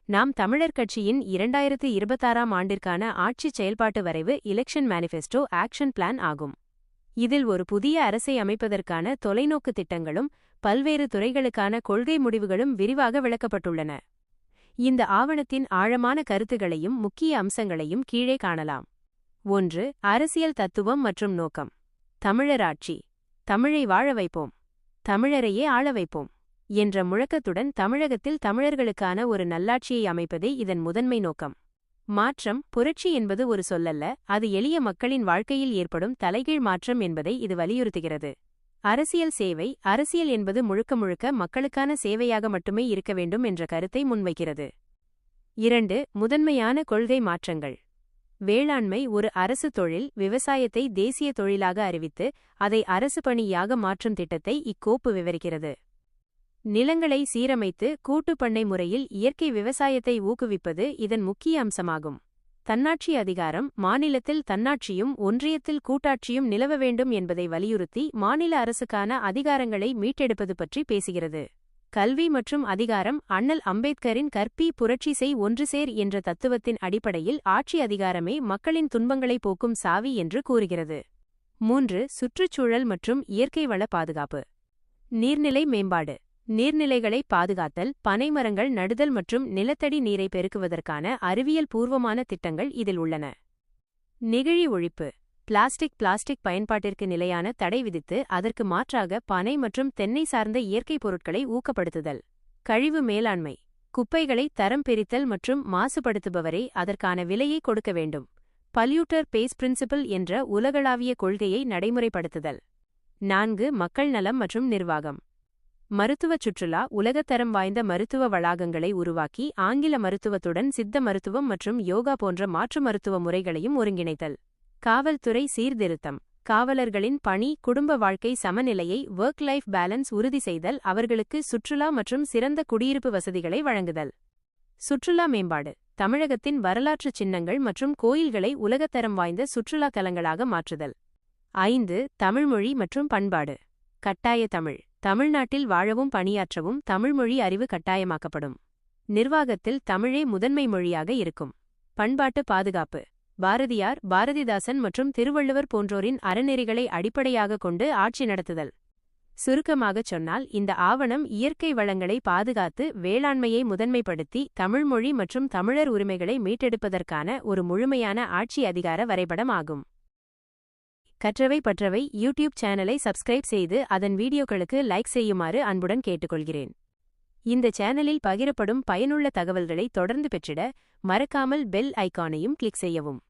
நாம் தமிழர் கட்சியின் 2026ஆம் ஆண்டிற்கான ஆட்சிச் செயல்பாட்டு வரைவு எலெக்ஷன் மேனிஃபெஸ்டோ ஆக்ஷன் பிளான் ஆகும். இதில் ஒரு புதிய அரசை அமைப்பதற்கான தொலைநோக்கு திட்டங்களும் பல்வேறு துறைகளுக்கான கொள்கை முடிவுகளும் விரிவாக விளக்கப்பட்டுள்ளன. இந்த ஆவணத்தின் ஆழமான கருத்துகளையும் முக்கிய அம்சங்களையும் கீழே காணலாம். 1. அரசியல் தத்துவம் மற்றும் நோக்கம். தமிழர் ஆட்சி. தமிழை வாழ வைப்போம், தமிழரையே ஆள வைப்போம் என்ற முழக்கத்துடன் தமிழகத்தில் தமிழர்களுக்கான ஒரு நல்லாட்சியை அமைப்பதே இதன் முதன்மை நோக்கம். மாற்றம். புரட்சி என்பது ஒரு சொல்லல்ல, அது எளிய மக்களின் வாழ்க்கையில் ஏற்படும் தலைகீழ் மாற்றம் என்பதை இது வலியுறுத்துகிறது. அரசியல் சேவை. அரசியல் என்பது முழுக்க முழுக்க மக்களுக்கான சேவையாக மட்டுமே இருக்க வேண்டும் என்ற கருத்தை முன்வைக்கிறது. 2. முதன்மையான கொள்கை மாற்றங்கள். வேளாண்மை ஒரு அரசு தொழில். விவசாயத்தை தேசிய தொழிலாக அறிவித்து அதை அரசு பணியாக மாற்றும் திட்டத்தை இக்கோப்பு விவரிக்கிறது. நிலங்களை சீரமைத்து கூட்டுப் பண்ணை முறையில் இயற்கை விவசாயத்தை ஊக்குவிப்பது இதன் முக்கிய அம்சமாகும். தன்னாட்சி அதிகாரம். மாநிலத்தில் தன்னாட்சியும் ஒன்றியத்தில் கூட்டாட்சியும் நிலவ வேண்டும் என்பதை வலியுறுத்தி மாநில அரசுக்கான அதிகாரங்களை மீட்டெடுப்பது பற்றி பேசுகிறது. கல்வி மற்றும் அதிகாரம். அண்ணல் அம்பேத்கரின் கற்பி புரட்சி செய் ஒன்று சேர் என்ற தத்துவத்தின் அடிப்படையில் ஆட்சி அதிகாரமே மக்களின் துன்பங்களை போக்கும் சாவி என்று கூறுகிறது. 3. சுற்றுச்சூழல் மற்றும் இயற்கை வள பாதுகாப்பு. நீர்நிலை மேம்பாடு. நீர்நிலைகளை பாதுகாத்தல், பனைமரங்கள் நடுதல் மற்றும் நிலத்தடி நீரை பெருக்குவதற்கான அறிவியல் பூர்வமான திட்டங்கள் இதில் உள்ளன. நெகிழி ஒழிப்பு. பிளாஸ்டிக் பயன்பாட்டிற்கு நிலையான தடை விதித்து அதற்கு மாற்றாக பனை மற்றும் தென்னை சார்ந்த இயற்கை பொருட்களை ஊக்கப்படுத்துதல். கழிவு மேலாண்மை. குப்பைகளை தரம் பிரித்தல் மற்றும் மாசுபடுத்துபவரை அதற்கான விலையை கொடுக்க வேண்டும். பல்யூட்டர் பேஸ் பிரின்சிபிள் என்ற உலகளாவிய கொள்கையை நடைமுறைப்படுத்துதல். 4. மக்கள் நலம் மற்றும் நிர்வாகம். மருத்துவச் சுற்றுலா. உலகத்தரம் வாய்ந்த மருத்துவ வளாகங்களை உருவாக்கி ஆங்கில மருத்துவத்துடன் சித்த மருத்துவம் மற்றும் யோகா போன்ற மாற்று மருத்துவ முறைகளையும் ஒருங்கிணைத்தல். காவல்துறை சீர்திருத்தம். காவலர்களின் பணி குடும்ப வாழ்க்கை சமநிலையை ஒர்க் லைஃப் பேலன்ஸ் உறுதி செய்தல், அவர்களுக்கு சுற்றுலா மற்றும் சிறந்த குடியிருப்பு வசதிகளை வழங்குதல். சுற்றுலா மேம்பாடு. தமிழகத்தின் வரலாற்று சின்னங்கள் மற்றும் கோயில்களை உலகத்தரம் வாய்ந்த சுற்றுலா தலங்களாக மாற்றுதல். 5. தமிழ்மொழி மற்றும் பண்பாடு. கட்டாய தமிழ். தமிழ்நாட்டில் வாழவும் பணியாற்றவும் தமிழ்மொழி அறிவு கட்டாயமாக்கப்படும். நிர்வாகத்தில் தமிழே முதன்மை மொழியாக இருக்கும். பண்பாட்டு பாதுகாப்பு. பாரதியார், பாரதிதாசன் மற்றும் திருவள்ளுவர் போன்றோரின் அறநெறிகளை அடிப்படையாக கொண்டு ஆட்சி நடத்துதல். சுருக்கமாகச் சொன்னால் இந்த ஆவணம் இயற்கை வளங்களை பாதுகாத்து வேளாண்மையை முதன்மைப்படுத்தி தமிழ்மொழி மற்றும் தமிழர் உரிமைகளை மீட்டெடுப்பதற்கான ஒரு முழுமையான ஆட்சி அதிகார வரைபடம் ஆகும். கற்றவை பற்றவை யூடியூப் சேனலை சப்ஸ்கிரைப் செய்து அதன் வீடியோக்களுக்கு லைக் செய்யுமாறு அன்புடன் கேட்டுக்கொள்கிறேன். இந்த சேனலில் பகிரப்படும் பயனுள்ள தகவல்களை தொடர்ந்து பெற்றிட மறக்காமல் பெல் ஐகானையும் கிளிக் செய்யவும்.